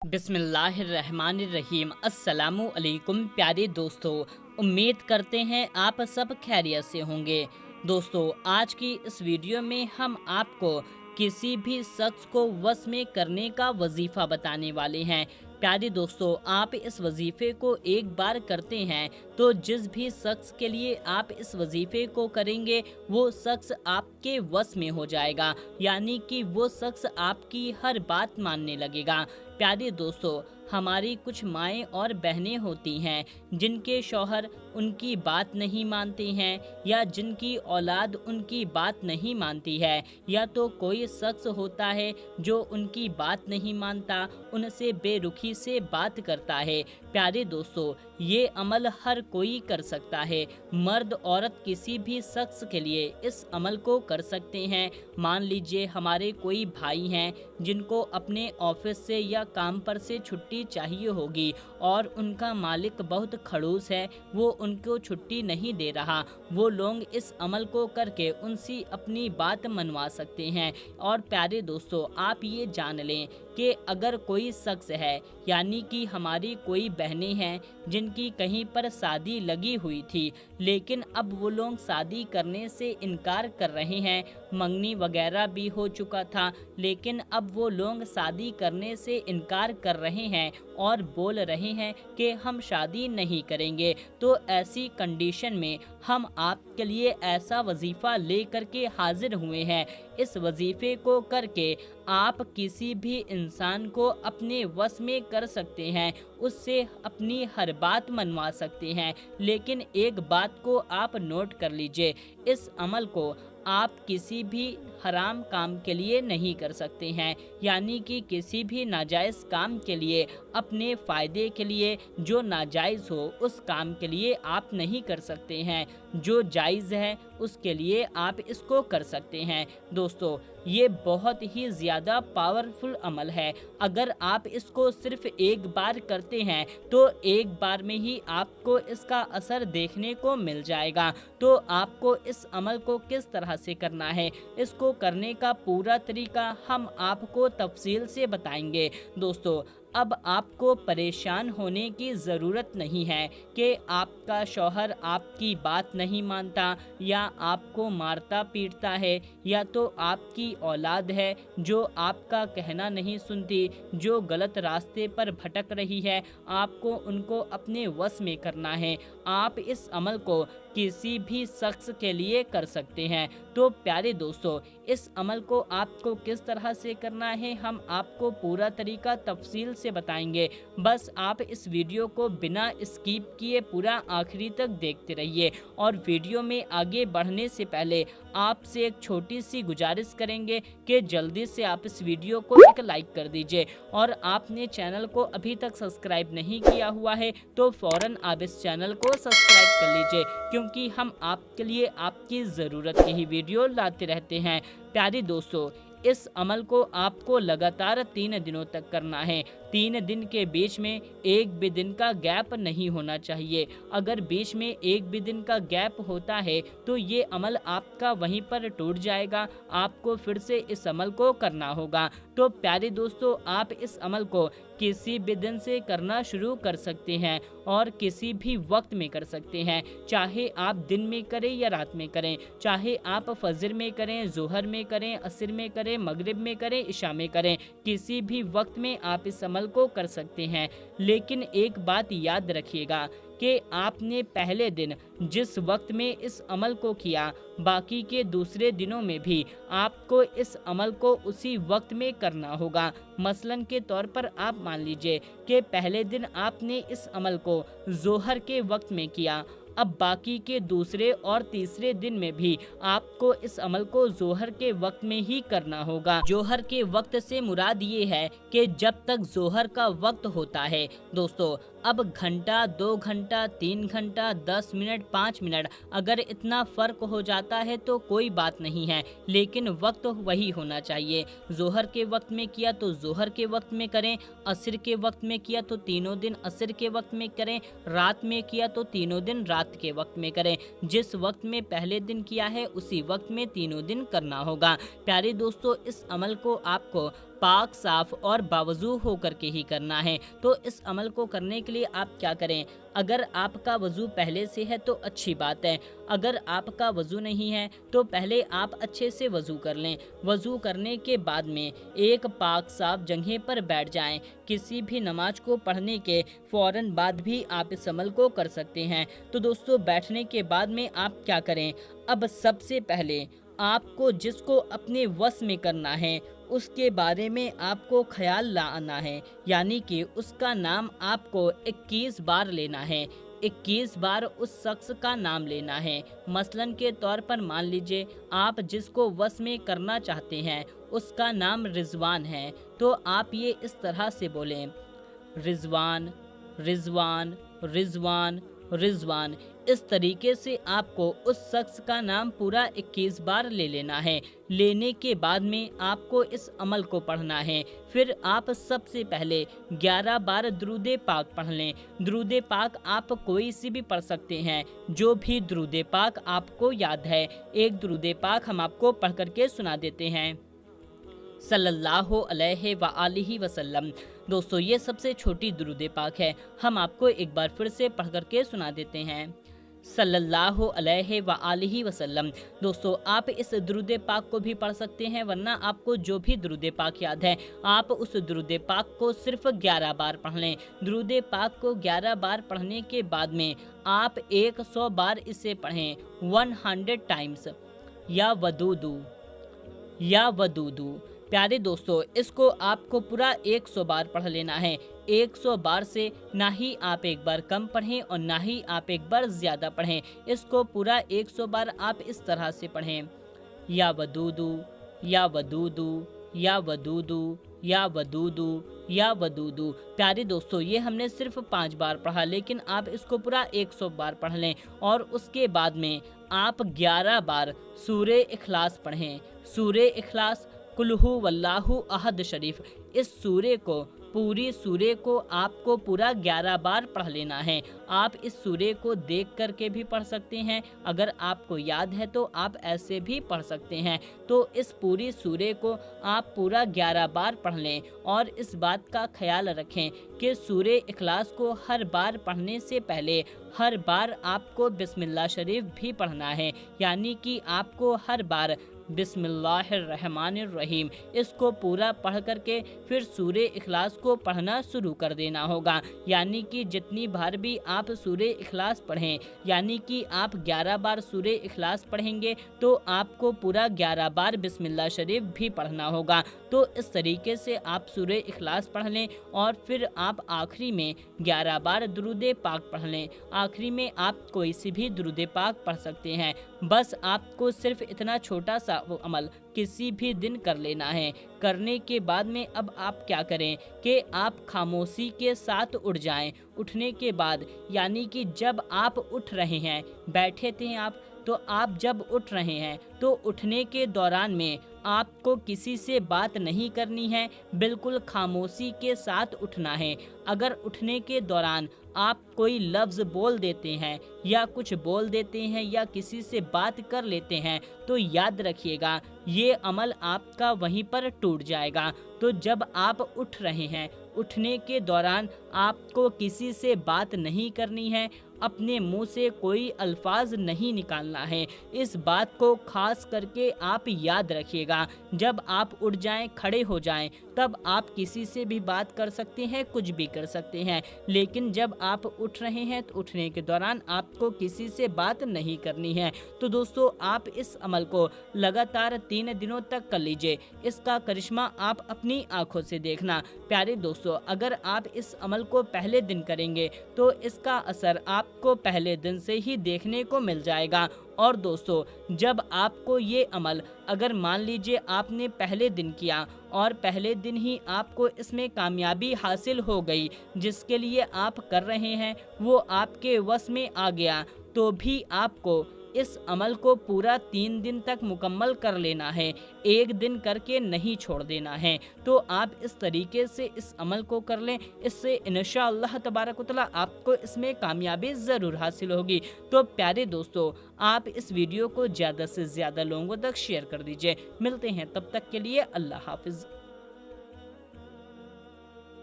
बिस्मिल्लाहिर्रहमानिर्रहीम। अस्सलामु अलैकुम प्यारे दोस्तों, उम्मीद करते हैं आप सब खैरियत से होंगे। दोस्तों, आज की इस वीडियो में हम आपको किसी भी शख्स को वश में करने का वजीफ़ा बताने वाले हैं। प्यारे दोस्तों, आप इस वजीफ़े को एक बार करते हैं तो जिस भी शख्स के लिए आप इस वजीफ़े को करेंगे वो शख्स आपके वश में हो जाएगा, यानी कि वो शख्स आपकी हर बात मानने लगेगा। प्यारे दोस्तों, हमारी कुछ माएँ और बहनें होती हैं जिनके शौहर उनकी बात नहीं मानते हैं, या जिनकी औलाद उनकी बात नहीं मानती है, या तो कोई शख्स होता है जो उनकी बात नहीं मानता, उनसे बेरुखी से बात करता है। प्यारे दोस्तों, ये अमल हर कोई कर सकता है। मर्द औरत किसी भी शख्स के लिए इस अमल को कर सकते हैं। मान लीजिए हमारे कोई भाई हैं जिनको अपने ऑफिस से या काम पर से छुट्टी चाहिए होगी और उनका मालिक बहुत खड़ूस है, वो उनको छुट्टी नहीं दे रहा। वो लोग इस अमल को करके उनसे अपनी बात मनवा सकते हैं। और प्यारे दोस्तों, आप ये जान लें कि अगर कोई शख्स है, यानी कि हमारी कोई बहनें हैं जिनकी कहीं पर शादी लगी हुई थी, लेकिन अब वो लोग शादी करने से इनकार कर रहे हैं, मंगनी वगैरह भी हो चुका था, लेकिन अब वो लोग शादी करने से इनकार कर रहे हैं और बोल रहे हैं कि हम शादी नहीं करेंगे। तो ऐसी कंडीशन में हम आपके लिए ऐसा वजीफ़ा ले करके हाजिर हुए हैं। इस वजीफ़े को करके आप किसी भी इंसान को अपने वश में कर सकते हैं, उससे अपनी हर बात मनवा सकते हैं। लेकिन एक बात को आप नोट कर लीजिए, इस अमल को आप किसी भी हराम काम के लिए नहीं कर सकते हैं, यानी कि किसी भी नाजायज़ काम के लिए, अपने फ़ायदे के लिए जो नाजायज़ हो उस काम के लिए आप नहीं कर सकते हैं। जो जायज़ है उसके लिए आप इसको कर सकते हैं। दोस्तों, ये बहुत ही ज़्यादा पावरफुल अमल है। अगर आप इसको सिर्फ एक बार करते हैं तो एक बार में ही आपको इसका असर देखने को मिल जाएगा। तो आपको इस अमल को किस तरह से करना है, इसको करने का पूरा तरीका हम आपको तफसील से बताएंगे। दोस्तों, अब आपको परेशान होने की ज़रूरत नहीं है कि आपका शौहर आपकी बात नहीं मानता, या आपको मारता पीटता है, या तो आपकी औलाद है जो आपका कहना नहीं सुनती, जो गलत रास्ते पर भटक रही है। आपको उनको अपने वश में करना है। आप इस अमल को किसी भी शख्स के लिए कर सकते हैं। तो प्यारे दोस्तों, इस अमल को आपको किस तरह से करना है हम आपको पूरा तरीका तफसील से बताएंगे। बस आप इस वीडियो को बिना स्किप किए पूरा आखिरी तक देखते रहिए। और वीडियो में आगे बढ़ने से पहले आपसे एक छोटी सी गुजारिश करेंगे कि जल्दी से आप इस वीडियो को एक लाइक कर दीजिए, और आपने चैनल को अभी तक सब्सक्राइब नहीं किया हुआ है तो फ़ौरन आप इस चैनल को सब्सक्राइब कर लीजिए, क्योंकि हम आपके लिए आपकी ज़रूरत की ही वीडियो लाते रहते हैं। प्यारे दोस्तों, इस अमल को आपको लगातार 3 दिनों तक करना है। 3 दिन के बीच में एक भी दिन का गैप नहीं होना चाहिए। अगर बीच में एक भी दिन का गैप होता है तो ये अमल आपका वहीं पर टूट जाएगा, आपको फिर से इस अमल को करना होगा। तो प्यारे दोस्तों, आप इस अमल को किसी भी दिन से करना शुरू कर सकते हैं और किसी भी वक्त में कर सकते हैं, चाहे आप दिन में करें या रात में करें, चाहे आप फजर में करें, ज़ोहर में करें, असर में करें, मगरिब में करें, इशा में करें, किसी भी वक्त में आप इस अमल को कर सकते हैं। लेकिन एक बात याद रखिएगा कि आपने पहले दिन जिस वक्त में इस अमल को किया, बाकी के दूसरे दिनों में भी आपको इस अमल को उसी वक्त में करना होगा। मसलन के तौर पर आप मान लीजिए कि पहले दिन आपने इस अमल को ज़ोहर के वक्त में किया, अब बाकी के दूसरे और तीसरे दिन में भी आपको इस अमल को ज़ोहर के वक्त में ही करना होगा। ज़ोहर के वक्त से मुराद ये है कि जब तक ज़ोहर का वक्त होता है। दोस्तों, अब घंटा, 2 घंटा, 3 घंटा, 10 मिनट, 5 मिनट अगर इतना फ़र्क हो जाता है तो कोई बात नहीं है, लेकिन वक्त वही होना चाहिए। ज़ोहर के वक्त में किया तो ज़ोहर के वक्त में करें, असर के वक्त में किया तो तीनों दिन असर के वक्त में करें, रात में किया तो तीनों दिन रात के वक्त में करें। जिस वक्त में पहले दिन किया है उसी वक्त में तीनों दिन करना होगा। प्यारे दोस्तों, इस अमल को आपको पाक साफ और बावजू होकर के ही करना है। तो इस अमल को करने के लिए आप क्या करें, अगर आपका वज़ू पहले से है तो अच्छी बात है, अगर आपका वज़ू नहीं है तो पहले आप अच्छे से वज़ू कर लें। वज़ू करने के बाद में एक पाक साफ जगह पर बैठ जाएं। किसी भी नमाज को पढ़ने के फ़ौरन बाद भी आप इस अमल को कर सकते हैं। तो दोस्तों, बैठने के बाद में आप क्या करें, अब सबसे पहले आपको जिसको अपने वश में करना है उसके बारे में आपको ख्याल लाना है, यानी कि उसका नाम आपको 21 बार लेना है। 21 बार उस शख्स का नाम लेना है। मसलन के तौर पर मान लीजिए आप जिसको वश में करना चाहते हैं उसका नाम रिजवान है, तो आप ये इस तरह से बोलें, रिजवान रिजवान रिजवान रिजवान। इस तरीके से आपको उस शख्स का नाम पूरा 21 बार ले लेना है। लेने के बाद में आपको इस अमल को पढ़ना है। फिर आप सबसे पहले 11 बार दुरूद पाक पढ़ लें। दुरूद पाक आप कोई सी भी पढ़ सकते हैं, जो भी दुरूद पाक आपको याद है। एक दुरूद पाक हम आपको पढ़ करके सुना देते हैं, सल्लल्लाहु अलैहि व आलिहि वसल्लम। दोस्तों, ये सबसे छोटी दुरूद पाक है, हम आपको एक बार फिर से पढ़ करके सुना देते हैं, सल्लल्लाहु अलैहि व आलिहि वसल्लम। दोस्तों, आप इस दुरूद पाक को भी पढ़ सकते हैं, वरना आपको जो भी दुरूद पाक याद है आप उस दुरूद पाक को सिर्फ 11 बार पढ़ लें। दुरूद पाक को 11 बार पढ़ने के बाद में आप 100 बार इसे पढ़ें, 100 टाइम्स, या वदूदू या वदूदू। प्यारे दोस्तों, इसको आपको पूरा 100 बार पढ़ लेना है। 100 बार से ना ही आप एक बार कम पढ़ें और ना ही आप एक बार ज़्यादा पढ़ें। इसको पूरा 100 बार आप इस तरह से पढ़ें, या वदूदू या वदूदू या वदूदू या वदूदू या वदूदू। प्यारे दोस्तों, ये हमने सिर्फ 5 बार पढ़ा, लेकिन आप इसको पूरा 100 बार पढ़ लें और उसके बाद में आप 11 बार सूरे इखलास पढ़ें। सूरे इखलास, कुल हु वल्लाहु अहद शरीफ, इस सूरे को पूरी सूरे को आपको पूरा 11 बार पढ़ लेना है। आप इस सूरे को देख करके भी पढ़ सकते हैं, अगर आपको याद है तो आप ऐसे भी पढ़ सकते हैं। तो इस पूरी सूरे को आप पूरा 11 बार पढ़ लें और इस बात का ख्याल रखें कि सूरे इखलास को हर बार पढ़ने से पहले हर बार आपको बिस्मिल्लाह शरीफ भी पढ़ना है, यानी कि आपको हर बार बिस्मिल्लाहिर्रहमानिर्रहीम इसको पूरा पढ़ करके फिर सूरे इखलास को पढ़ना शुरू कर देना होगा। यानी कि जितनी बार भी आप सूरे इखलास पढ़ें, यानी कि आप 11 बार सूरे इखलास पढ़ेंगे तो आपको पूरा 11 बार बिस्मिल्लाह शरीफ भी पढ़ना होगा। तो इस तरीके से आप सूरे इखलास पढ़ लें और फिर आप आखिरी में 11 बार दुरूद पाक पढ़ लें। आखिरी में आप कोई सी भी दुरूद पाक पढ़ सकते हैं। बस आपको सिर्फ इतना छोटा सा वो अमल किसी भी दिन कर लेना है। करने के बाद में अब आप क्या करें कि आप खामोशी के साथ उठ जाएं। उठने के बाद, यानी कि जब आप उठ रहे हैं, बैठे थे आप, तो आप जब उठ रहे हैं तो उठने के दौरान में आपको किसी से बात नहीं करनी है, बिल्कुल खामोशी के साथ उठना है। अगर उठने के दौरान आप कोई लफ्ज़ बोल देते हैं या कुछ बोल देते हैं या किसी से बात कर लेते हैं तो याद रखिएगा ये अमल आपका वहीं पर टूट जाएगा। तो जब आप उठ रहे हैं, उठने के दौरान आपको किसी से बात नहीं करनी है, अपने मुंह से कोई अल्फाज नहीं निकालना है। इस बात को खास करके आप याद रखिएगा। जब आप उठ जाएं, खड़े हो जाएं, तब आप किसी से भी बात कर सकते हैं, कुछ भी कर सकते हैं, लेकिन जब आप उठ रहे हैं तो उठने के दौरान आपको किसी से बात नहीं करनी है। तो दोस्तों, आप इस अमल को लगातार 3 दिनों तक कर लीजिए। इसका करिश्मा आप अपनी आंखों से देखना। प्यारे दोस्तों, अगर आप इस अमल को पहले दिन करेंगे तो इसका असर आपको पहले दिन से ही देखने को मिल जाएगा। और दोस्तों, जब आपको ये अमल, अगर मान लीजिए आपने पहले दिन किया और पहले दिन ही आपको इसमें कामयाबी हासिल हो गई, जिसके लिए आप कर रहे हैं वो आपके वश में आ गया, तो भी आपको इस अमल को पूरा 3 दिन तक मुकम्मल कर लेना है, एक दिन करके नहीं छोड़ देना है। तो आप इस तरीके से इस अमल को कर लें, इससे इंशाअल्लाह तबारक व तआला आपको इसमें कामयाबी ज़रूर हासिल होगी। तो प्यारे दोस्तों, आप इस वीडियो को ज़्यादा से ज़्यादा लोगों तक शेयर कर दीजिए। मिलते हैं, तब तक के लिए अल्लाह हाफिज़।